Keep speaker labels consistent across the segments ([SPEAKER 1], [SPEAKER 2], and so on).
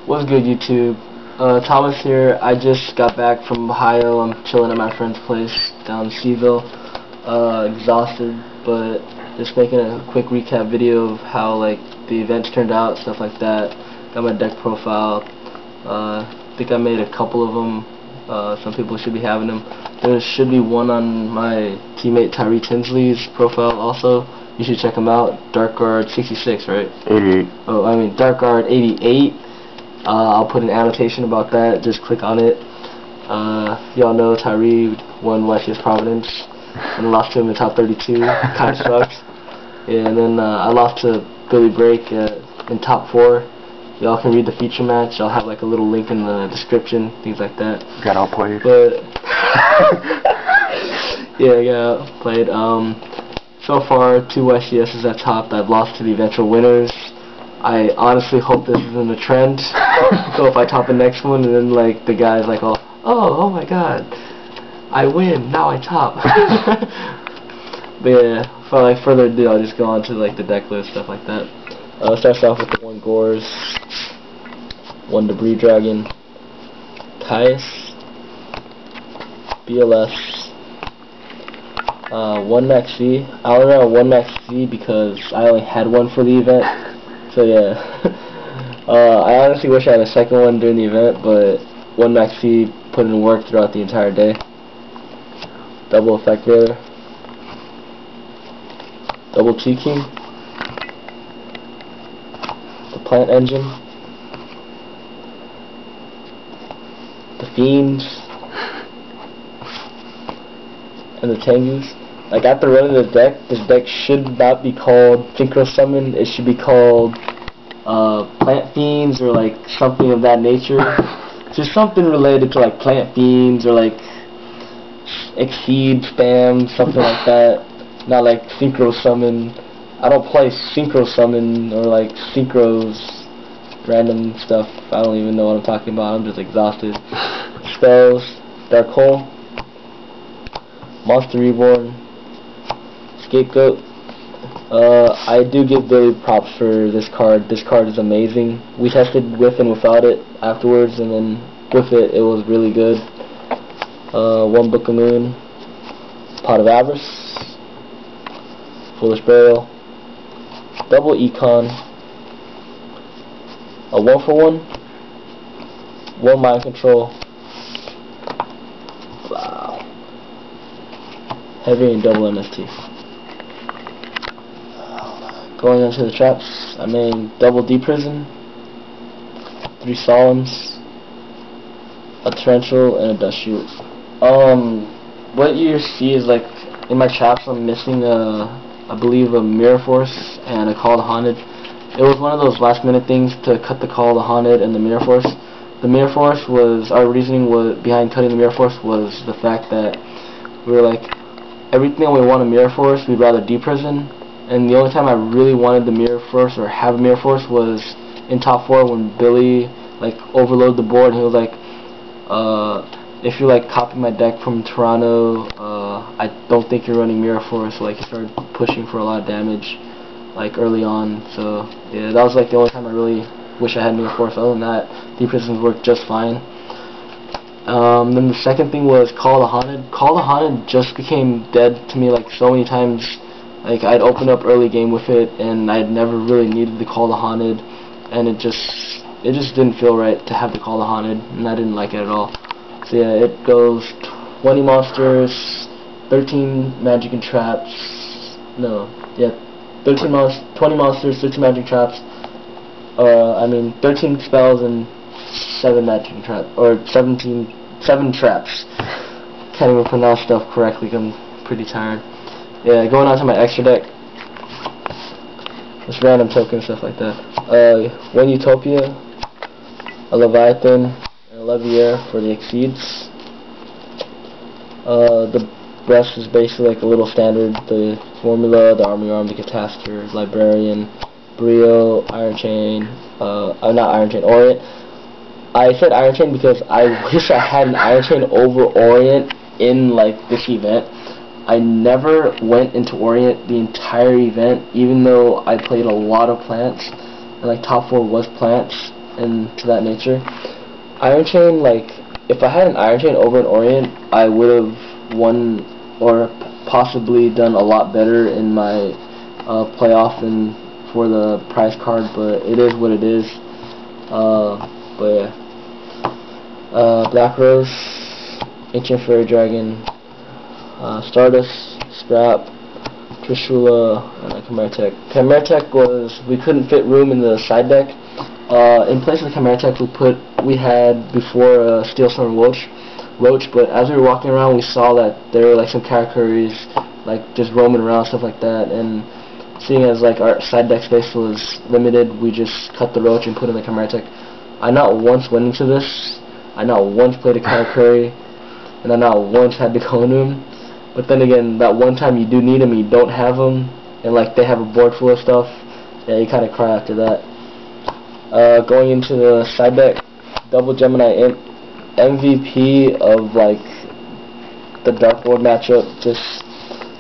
[SPEAKER 1] What's good, YouTube? Thomas here. I just got back from Ohio. I'm chilling at my friend's place down in Seaville. Exhausted, but just making a quick recap video of how like the events turned out, stuff like that. Got my deck profile. I think I made a couple of them. Some people should be having them. There should be one on my teammate Tyree Tinsley's profile also. You should check him out. Dark Guard 66, right?
[SPEAKER 2] 88.
[SPEAKER 1] Oh, I mean Dark Guard 88. I'll put an annotation about that. Just click on it. Y'all know Tyree won YCS Providence and lost to him in top 32. Kind of sucks. Yeah, and then I lost to Billy Break in top 4. Y'all can read the feature match. I'll have like a little link in the description, things like that.
[SPEAKER 2] Got outplayed.
[SPEAKER 1] But yeah, I got outplayed. So far, 2 YCSs at top. I've lost to the eventual winners. I honestly hope this isn't a trend. So if I top the next one and then like the guy's like, oh my god, I win, now I top. But yeah, for like further ado, I'll just go on to like the deck list, stuff like that. Starts off with the 1 Gores, 1 Debris Dragon, Caius, BLS, 1 Max V. I only ran 1 Max V because I only had one for the event. So yeah, I honestly wish I had a second one during the event, but 1 Max V put in work throughout the entire day. Double Effect Raider, double T-King, the Plant Engine, the Fiends, and the Tengus. Like after running this deck should not be called Synchro Summon. It should be called Plant Fiends or like something of that nature. Just something related to like Plant Fiends or like Exceed Spam, something like that. Not like Synchro Summon. I don't play Synchro Summon or like Synchros, random stuff. I don't even know what I'm talking about. I'm just exhausted. Spells, Dark Hole, Monster Reborn, Scapegoat. I do give Billy props for this card. This card is amazing. We tested with and without it afterwards, and then with it, it was really good. 1 Book of Moon, Pot of Avarice, Foolish Burial, double Econ, a 1-for-1, 1 Mind Control, wow, Heavy and double MST. Going into the traps, I made double D-Prison, 3 Solemns, a Torrential, and a Dust Shoot. What you see is like, in my traps I'm missing I believe a Mirror Force and a Call to Haunted. It was one of those last minute things to cut the Call to Haunted and the Mirror Force. The Mirror Force was, our reasoning behind cutting the Mirror Force was the fact that we were like, everything we want a Mirror Force, we'd rather D-Prison. And the only time I really wanted the Mirror Force or have a Mirror Force was in top 4 when Billy like overloaded the board and he was like, if you like copy my deck from Toronto, I don't think you're running Mirror Force. So like he started pushing for a lot of damage like early on. So yeah, that was like the only time I really wish I had Mirror Force. Other than that, D-Prisons worked just fine. Then the second thing was Call to Haunted. Call to Haunted just became dead to me like so many times. Like I'd open up early game with it and I'd never really needed the Call to Haunted, and it just didn't feel right to have the Call to Haunted, and I didn't like it at all. So yeah, it goes 20 monsters, 13 magic and traps. No, yeah, 20 monsters, 13 magic traps. 13 spells and 7 magic and traps, or 7 traps. Can't even pronounce stuff correctly. I'm pretty tired. Yeah, going on to my extra deck. Just random tokens, stuff like that. 1 Utopia, a Leviathan, and a Leviair for the Exceeds. The rest is basically like a little standard. The Formula, the Army Arm, the Catastor, Librarian, Brio, Iron Chain, not Iron Chain, Orient. I said Iron Chain because I wish I had an Iron Chain over Orient in like this event. I never went into Orient the entire event, even though I played a lot of plants, and like top 4 was plants, and to that nature. Iron Chain, like, if I had an Iron Chain over an Orient, I would have won or possibly done a lot better in my playoff and for the prize card, but it is what it is. But yeah, Black Rose, Ancient Fairy Dragon, Stardust, Scrap, Trishula, and a Chimera Tech. Chimera Tech was, we couldn't fit room in the side deck. In place of the Chimera Tech we had before Steel Storm Roach, but as we were walking around we saw that there were like some Karakuris like just roaming around, stuff like that, and seeing as like our side deck space was limited, we just cut the Roach and put in the Chimera Tech. I not once went into this, I not once played a Karakuri, and I not once had to go into him. But then again, that one time you do need him, you don't have him, and like they have a board full of stuff, yeah, you kind of cry after that. Going into the side deck, double Gemini Imp, MVP of like the Dark World matchup. Just,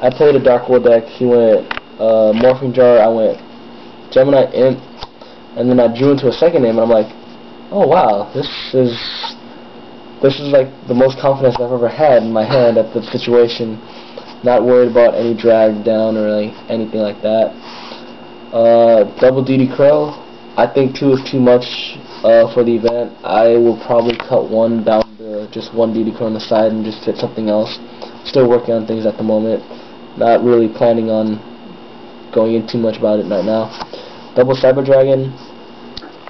[SPEAKER 1] I played a Dark World deck. He went Morphing Jar, I went Gemini Imp, and then I drew into a second imp, and I'm like, oh wow, this is like the most confidence I've ever had in my hand at the situation. Not worried about any drag down or like anything like that. Double DD Crow. I think 2 is too much for the event. I will probably cut one down to just one DD Crow on the side and just fit something else. Still working on things at the moment. Not really planning on going in too much about it right now. Double Cyber Dragon.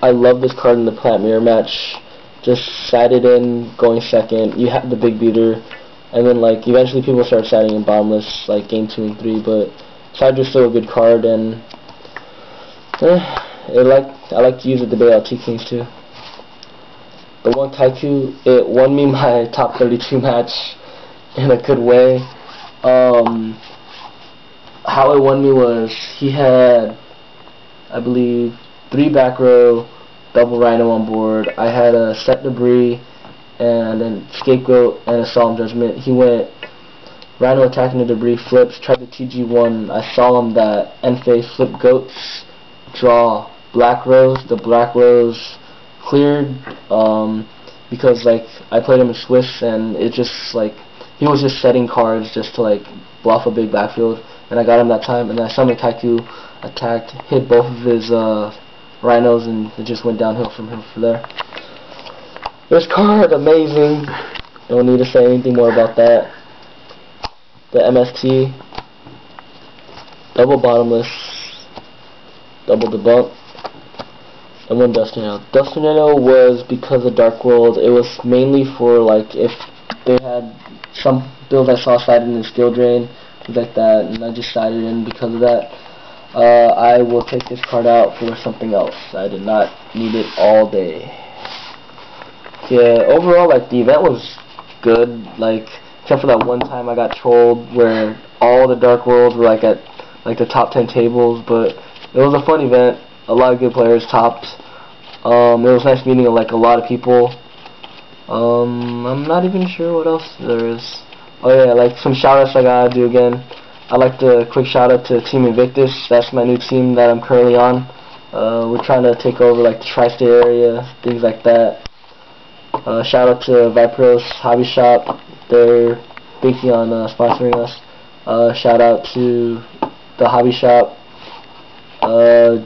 [SPEAKER 1] I love this card in the Plant Mirror match. Just sided in, going second. You have the big beater, and then like eventually people start siding in bottomless, like game 2 and 3. But Sider's still a good card, and I like to use it to bail out T-Kings too. The one Kaiku, it won me my top 32 match in a good way. How it won me was he had, I believe, 3 back row, double Rhino on board. I had a Set Debris and then Scapegoat and a Solemn Judgment. He went Rhino attacking the Debris, flips, tried to TG1. I saw him that end phase flip goats, draw Black Rose. The Black Rose cleared because like I played him in Swiss, and it just like he was just setting cards just to like bluff a big backfield, and I got him that time. And then I summoned Kaiku, attacked, hit both of his Rhinos, and it just went downhill from him from there. This card, amazing. Don't need to say anything more about that. The MST, double bottomless, double debunk, and one Dust Tornado. Dust Tornado was because of Dark World. It was mainly for like if they had some builds I saw sided in Steel Drain, things like that, and I just sided in because of that. I will take this card out for something else. I did not need it all day. Yeah, overall, like, the event was good, like, except for that one time I got trolled where all the Dark Worlds were, like, at, like, the top 10 tables, but it was a fun event. A lot of good players topped. It was nice meeting, like, a lot of people. I'm not even sure what else there is. Oh, yeah, like, some shout-outs I gotta do again. I'd like to quick shout out to Team Invictus. That's my new team that I'm currently on. We're trying to take over like the tri-state area, things like that. Shout out to Viperos Hobby Shop. They're thinking on sponsoring us. Shout out to the Hobby Shop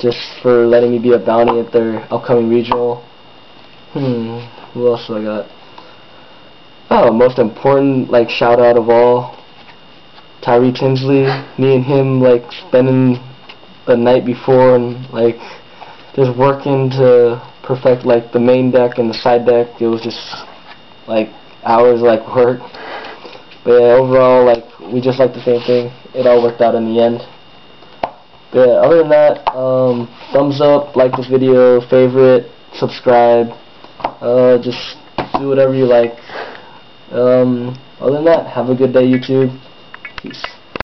[SPEAKER 1] just for letting me be a bounty at their upcoming regional. Who else do I got? Oh, most important like shout out of all, Tyree Tinsley. Me and him like spending the night before and like just working to perfect like the main deck and the side deck. It was just like hours like work. But yeah, overall like we just like the same thing. It all worked out in the end. But yeah, other than that, thumbs up, like this video, favorite, subscribe, just do whatever you like. Other than that, have a good day, YouTube. Peace.